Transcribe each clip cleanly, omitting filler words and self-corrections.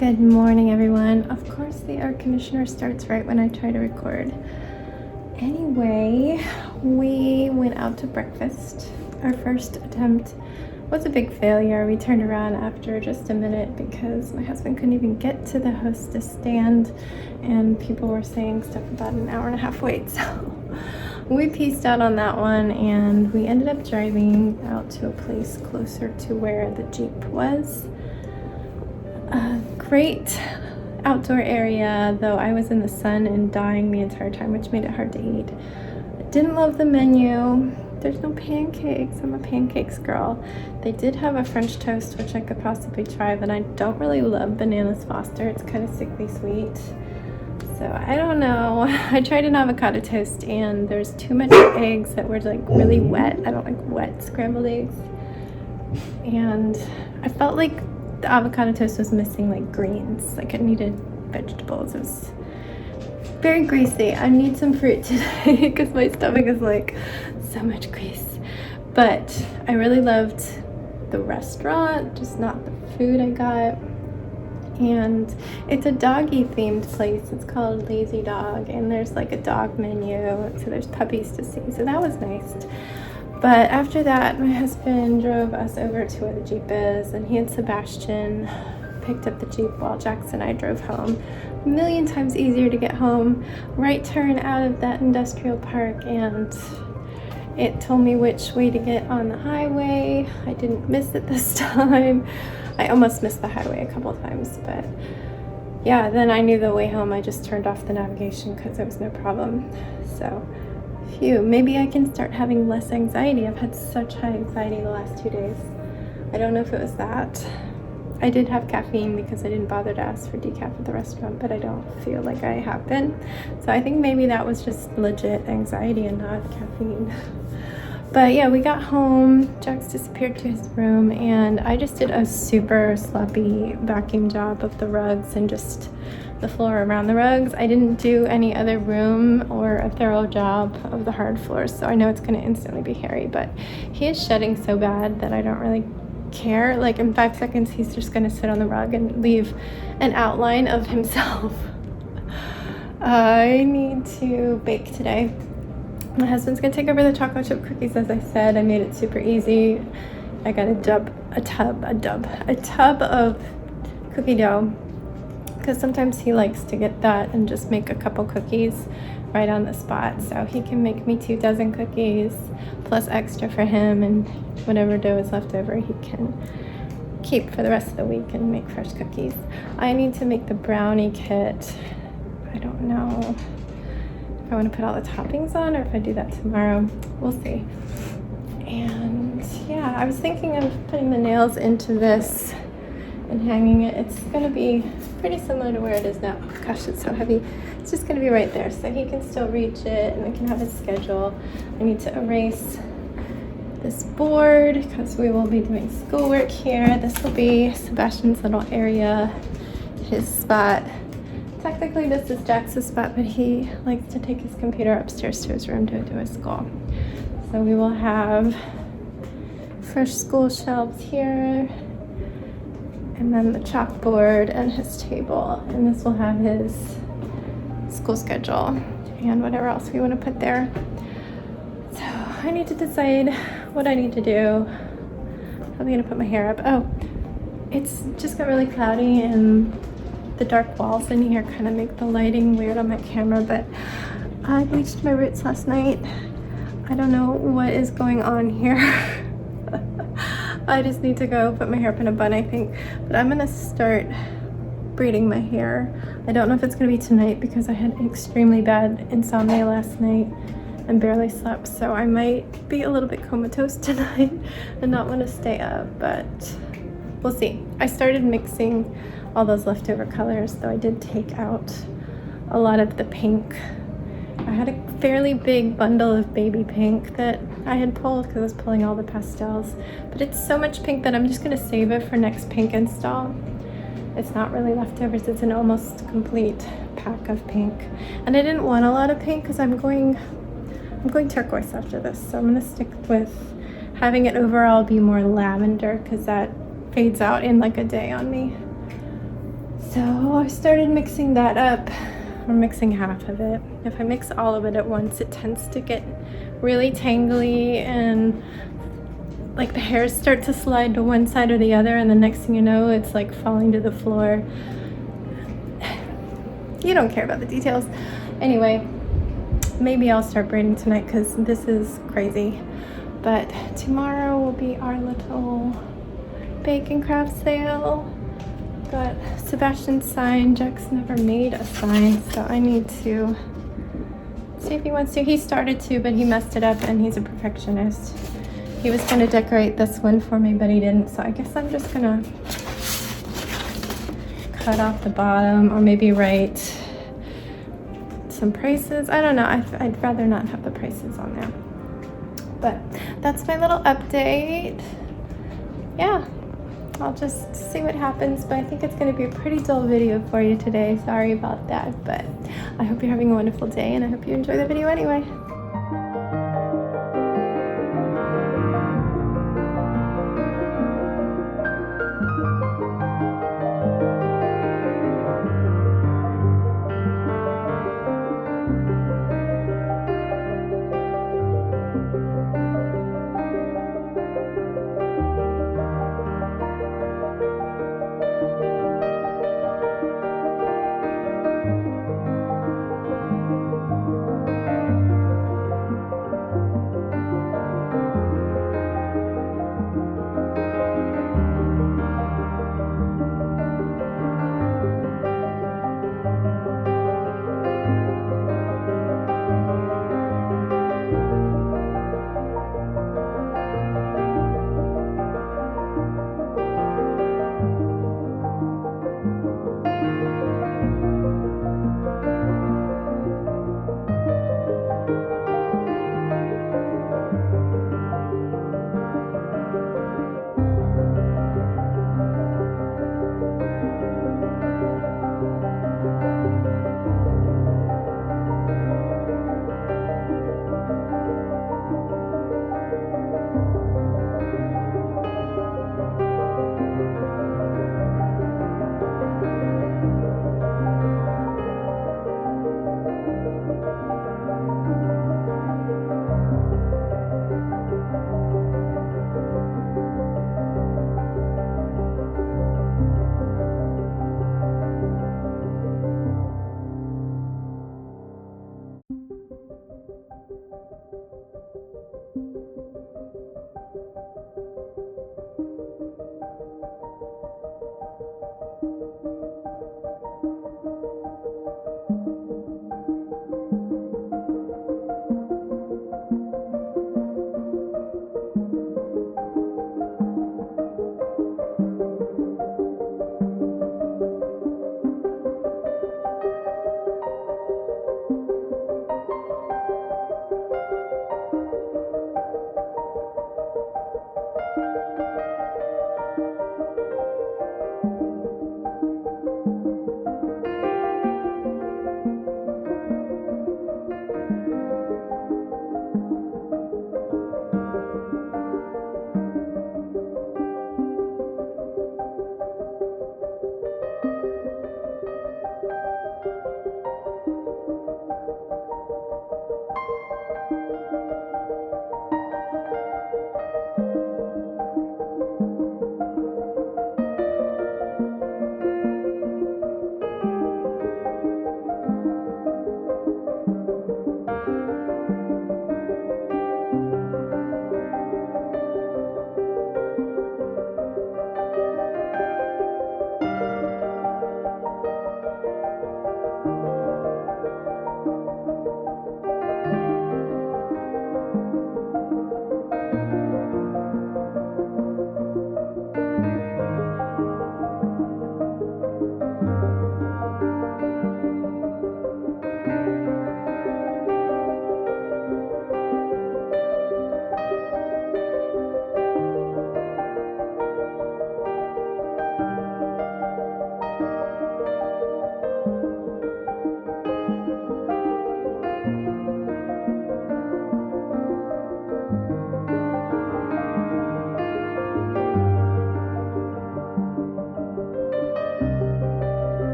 Good morning, everyone. Of course, the air conditioner starts right when I try to record. Anyway, we went out to breakfast. Our first attempt was a big failure. We turned around after just a minute because my husband couldn't even get to the hostess stand and people were saying stuff about an hour and a half wait. So we pieced out on that one and we ended up driving out to a place closer to where the Jeep was. Great outdoor area, though I was in the sun and dying the entire time, which made it hard to eat. I didn't love the menu. There's no pancakes. I'm a pancakes girl. They did have a French toast, which I could possibly try, but I don't really love bananas Foster. It's kind of sickly sweet. So I don't know. I tried an avocado toast and there's too much eggs that were like really wet. I don't like wet scrambled eggs. And I felt like the avocado toast was missing like greens, like it needed vegetables. It was very greasy. I need some fruit today because my stomach is like so much grease. But I really loved the restaurant, just not the food I got. And it's a doggy themed place. It's called Lazy Dog and there's like a dog menu, so there's puppies to see, so that was nice. But after that, my husband drove us over to where the Jeep is, and he and Sebastian picked up the Jeep while Jax and I drove home. A million times easier to get home. Right turn out of that industrial park, and it told me which way to get on the highway. I didn't miss it this time. I almost missed the highway a couple times, but yeah, then I knew the way home. I just turned off the navigation because there was no problem. So phew, maybe I can start having less anxiety. I've had such high anxiety the last 2 days. I don't know if it was that. I did have caffeine because I didn't bother to ask for decaf at the restaurant, but I don't feel like I have been. So I think maybe that was just legit anxiety and not caffeine. But yeah, we got home, Jax disappeared to his room, and I just did a super sloppy vacuum job of the rugs and just the floor around the rugs. I didn't do any other room or a thorough job of the hard floors, so I know it's going to instantly be hairy, but he is shedding so bad that I don't really care. Like in 5 seconds he's just going to sit on the rug and leave an outline of himself. I need to bake today. My husband's going to take over the chocolate chip cookies. As I said, I made it super easy. I got a tub of cookie dough, because sometimes he likes to get that and just make a couple cookies right on the spot. So he can make me 2 dozen cookies plus extra for him, and whatever dough is left over he can keep for the rest of the week and make fresh cookies. I need to make the brownie kit. I don't know if I want to put all the toppings on or if I do that tomorrow. We'll see. And yeah, I was thinking of putting the nails into this and hanging it. It's going to be pretty similar to where it is now. Oh gosh, it's so heavy. It's just going to be right there so he can still reach it and we can have his schedule. I need to erase this board because we will be doing schoolwork here. This will be Sebastian's little area, his spot. Technically this is Jax's spot, but he likes to take his computer upstairs to his room to do his school. So we will have fresh school shelves here, and then the chalkboard and his table, and this will have his school schedule and whatever else we want to put there. So I need to decide what I need to do. Probably gonna put my hair up. Oh, it's just got really cloudy and the dark walls in here kind of make the lighting weird on my camera, but I bleached my roots last night. I don't know what is going on here. I just need to go put my hair up in a bun, I think. But I'm gonna start braiding my hair. I don't know if it's gonna be tonight because I had extremely bad insomnia last night and barely slept, so I might be a little bit comatose tonight and not want to stay up, but we'll see. I started mixing all those leftover colors, though I did take out a lot of the pink. I had a fairly big bundle of baby pink that I had pulled because I was pulling all the pastels, but it's so much pink that I'm just going to save it for next pink install. It's not really leftovers, it's an almost complete pack of pink. And I didn't want a lot of pink because I'm going turquoise after this, so I'm going to stick with having it overall be more lavender because that fades out in like a day on me. So I started mixing that up. I'm mixing half of it. If I mix all of it at once, it tends to get really tangly and like the hairs start to slide to one side or the other, and the next thing you know, it's like falling to the floor. You don't care about the details. Anyway, maybe I'll start braiding tonight because this is crazy. But tomorrow will be our little bake and craft sale. Got Sebastian's sign. Jack's never made a sign, so I need to see if he wants to. He started to, but he messed it up, and he's a perfectionist. He was going to decorate this one for me, but he didn't, so I guess I'm just going to cut off the bottom, or maybe write some prices. I don't know. I'd rather not have the prices on there. But that's my little update. Yeah, I'll just see what happens, but I think it's going to be a pretty dull video for you today. Sorry about that, but I hope you're having a wonderful day, and I hope you enjoy the video anyway.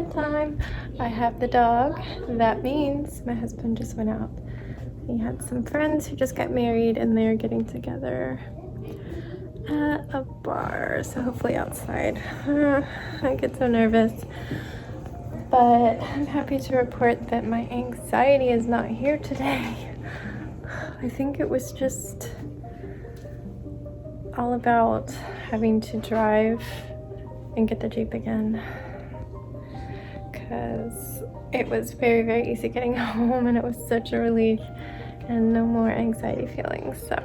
bedtime. I have the dog. That means my husband just went out. He had some friends who just got married and they're getting together at a bar, so hopefully outside. I get so nervous, but I'm happy to report that my anxiety is not here today. I think it was just all about having to drive and get the Jeep again, because it was very, very easy getting home and it was such a relief and no more anxiety feelings. So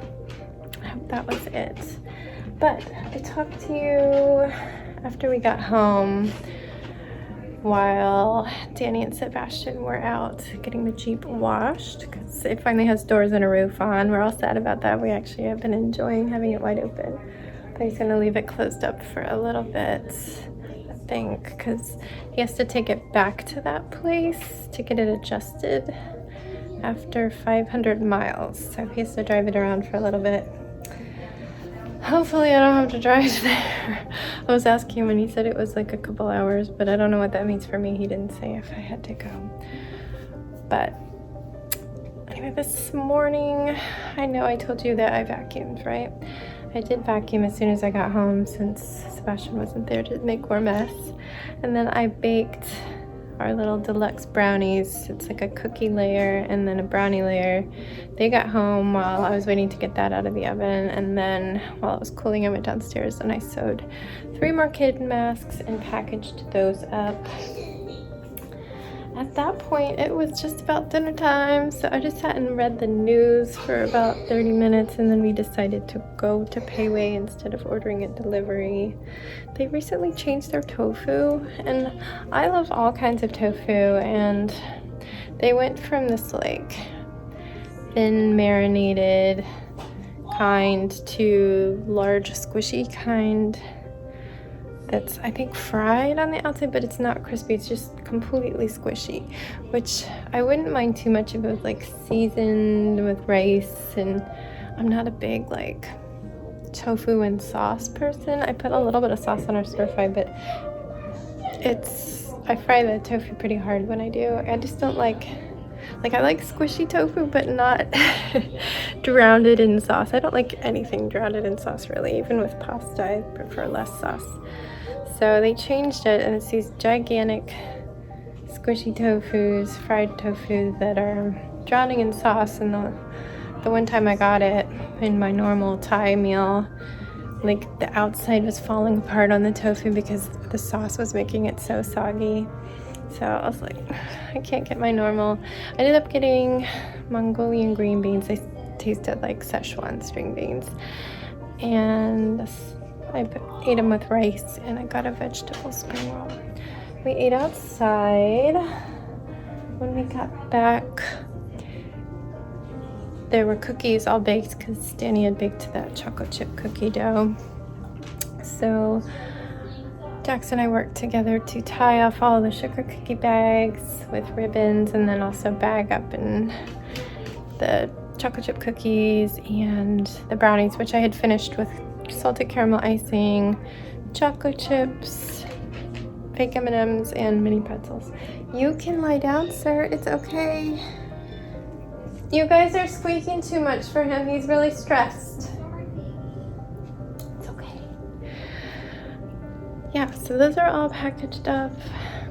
I hope that was it. But I talked to you after we got home while Danny and Sebastian were out getting the Jeep washed, because it finally has doors and a roof on. We're all sad about that. We actually have been enjoying having it wide open, but he's gonna leave it closed up for a little bit, I think, because he has to take it back to that place to get it adjusted after 500 miles. So he has to drive it around for a little bit. Hopefully I don't have to drive there. I was asking him and he said it was like a couple hours, but I don't know what that means for me. He didn't say if I had to go. But anyway, this morning, I know I told you that I vacuumed, right? I did vacuum as soon as I got home since Sebastian wasn't there to make more mess. And then I baked our little deluxe brownies. It's like a cookie layer and then a brownie layer. They got home while I was waiting to get that out of the oven, and then while it was cooling I went downstairs and I sewed 3 more kid masks and packaged those up. At that point it was just about dinner time, so I just sat and read the news for about 30 minutes, and then we decided to go to Payway instead of ordering it delivery. They recently changed their tofu, and I love all kinds of tofu, and they went from this like thin marinated kind to large squishy kind that's, I think, fried on the outside, but it's not crispy. It's just completely squishy, which I wouldn't mind too much if it was like seasoned with rice. And I'm not a big like tofu and sauce person. I put a little bit of sauce on our stir fry, but I fry the tofu pretty hard when I do. I just don't like I like squishy tofu, but not drowned in sauce. I don't like anything drowned in sauce, really. Even with pasta, I prefer less sauce. So they changed it, and it's these gigantic squishy tofus, fried tofu that are drowning in sauce. And the one time I got it in my normal Thai meal, like the outside was falling apart on the tofu because the sauce was making it so soggy. So I was like, I can't get my normal. I ended up getting Mongolian green beans. They tasted like Szechuan string beans. And I ate them with rice, and I got a vegetable spring roll. We ate outside. When we got back, there were cookies all baked because Danny had baked that chocolate chip cookie dough. So Jax and I worked together to tie off all the sugar cookie bags with ribbons, and then also bag up in the chocolate chip cookies and the brownies, which I had finished with salted caramel icing, chocolate chips, fake M&Ms, and mini pretzels. You can lie down, sir. It's okay. You guys are squeaking too much for him. He's really stressed. It's okay. Yeah, so those are all packaged up.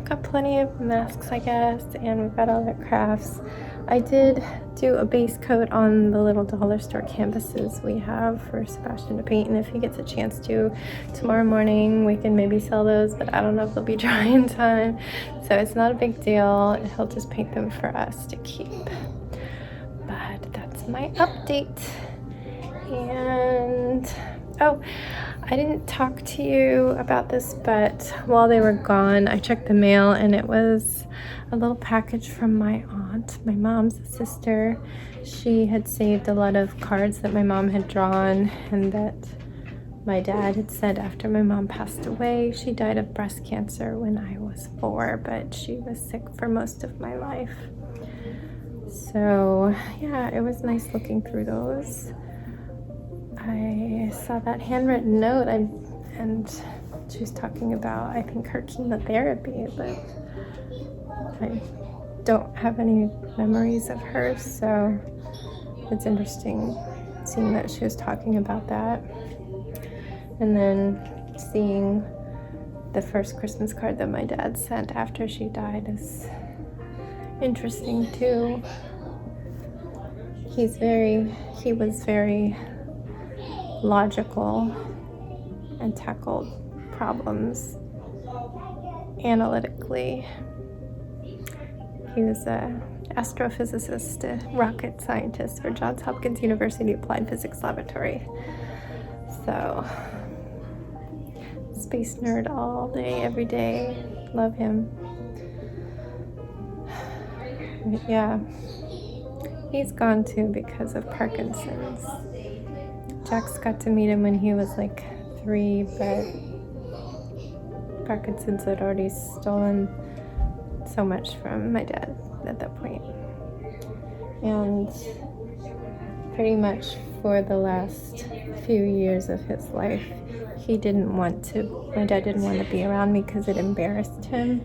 Got plenty of masks, I guess, and we've got all the crafts. I did do a base coat on the little dollar store canvases we have for Sebastian to paint, and if he gets a chance to, tomorrow morning we can maybe sell those, but I don't know if they'll be dry in time, so it's not a big deal. He'll just paint them for us to keep. But that's my update. And oh, I didn't talk to you about this, but while they were gone, I checked the mail, and it was a little package from my aunt, my mom's sister. She had saved a lot of cards that my mom had drawn and that my dad had said after my mom passed away. She died of breast cancer when I was 4, but she was sick for most of my life. So yeah, it was nice looking through those. I saw that handwritten note, and she was talking about, I think, her chemotherapy, but I don't have any memories of her, so it's interesting seeing that she was talking about that. And then seeing the first Christmas card that my dad sent after she died is interesting too. He was very logical and tackled problems analytically. He was an astrophysicist, a rocket scientist for Johns Hopkins University Applied Physics Laboratory. So, space nerd all day, every day. Love him. But yeah, he's gone too because of Parkinson's. Jax got to meet him when he was like 3, but Parkinson's had already stolen so much from my dad at that point. And pretty much for the last few years of his life, my dad didn't want to be around me because it embarrassed him.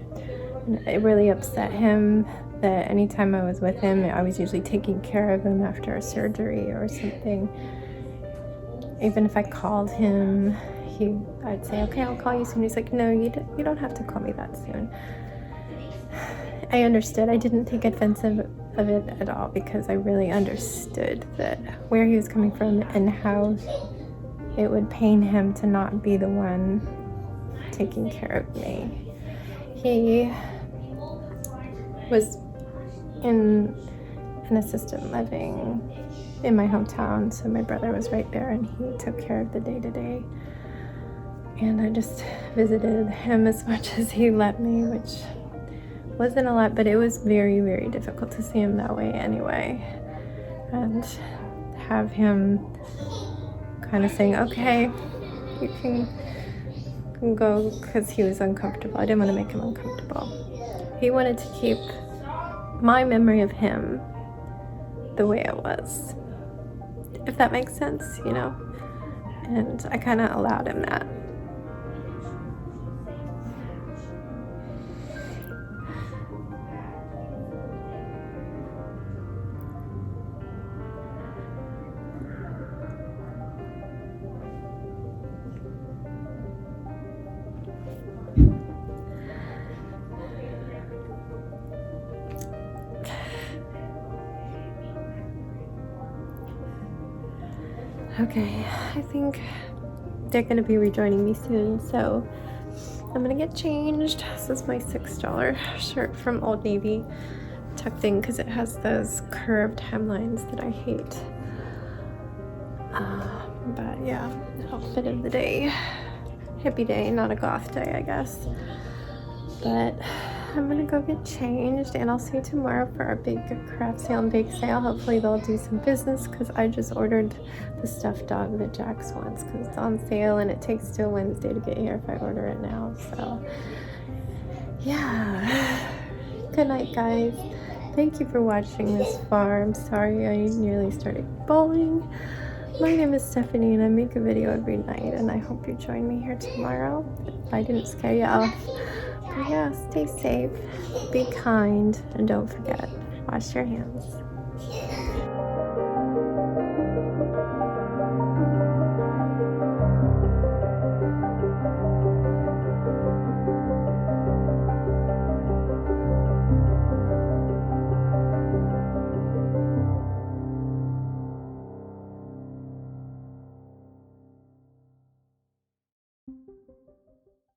And it really upset him that anytime I was with him, I was usually taking care of him after a surgery or something. Even if I called him, I'd say, okay, I'll call you soon. He's like, no, you don't have to call me that soon. I understood. I didn't take offensive of it at all because I really understood that where he was coming from and how it would pain him to not be the one taking care of me. He was in an assisted living in my hometown, so my brother was right there and he took care of the day-to-day. And I just visited him as much as he let me, which wasn't a lot, but it was very, very difficult to see him that way anyway. And have him kind of saying, okay, you can go, because he was uncomfortable. I didn't want to make him uncomfortable. He wanted to keep my memory of him the way it was, if that makes sense, you know? And I kind of allowed him that. Okay, I think they're going to be rejoining me soon, so I'm going to get changed. This is my $6 shirt from Old Navy, tucked in because it has those curved hemlines that I hate. But yeah, outfit of the day. Hippie day, not a goth day, I guess. But I'm gonna go get changed, and I'll see you tomorrow for our big craft sale and bake sale. Hopefully they'll do some business because I just ordered the stuffed dog that Jax wants because it's on sale and it takes till Wednesday to get here if I order it now. So yeah, good night guys. Thank you for watching this far. I'm sorry I nearly started bawling. My name is Stephanie and I make a video every night, and I hope you join me here tomorrow if I didn't scare you off. But yeah, stay safe, be kind, and don't forget, wash your hands.